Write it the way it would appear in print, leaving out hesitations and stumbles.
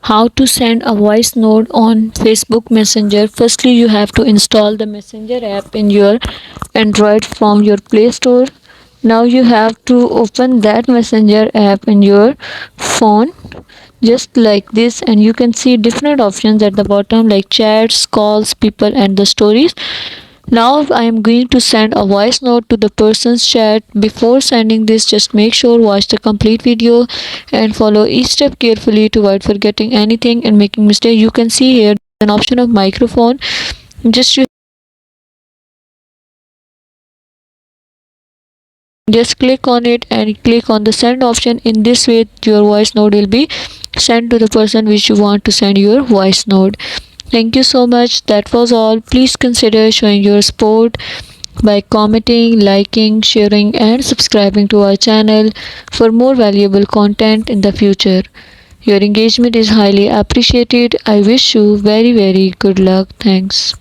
How to send a voice note on Facebook Messenger. Firstly, you have to install the Messenger app in your Android from your Play Store. Now you have to open that Messenger app in your phone just like this, and you can see different options at the bottom like chats, calls, people, and the stories. Now I am going to send a voice note to the person's chat. Before sending this, just make sure watch the complete video and follow each step carefully to avoid forgetting anything and making mistake. You can see here an option of microphone. Just click on it and click on the send option. In this way your voice note will be sent to the person which you want to send your voice note. Thank you so much. That was all. Please consider showing your support by commenting, liking, sharing, and subscribing to our channel for more valuable content in the future. Your engagement is highly appreciated. I wish you very good luck. Thanks.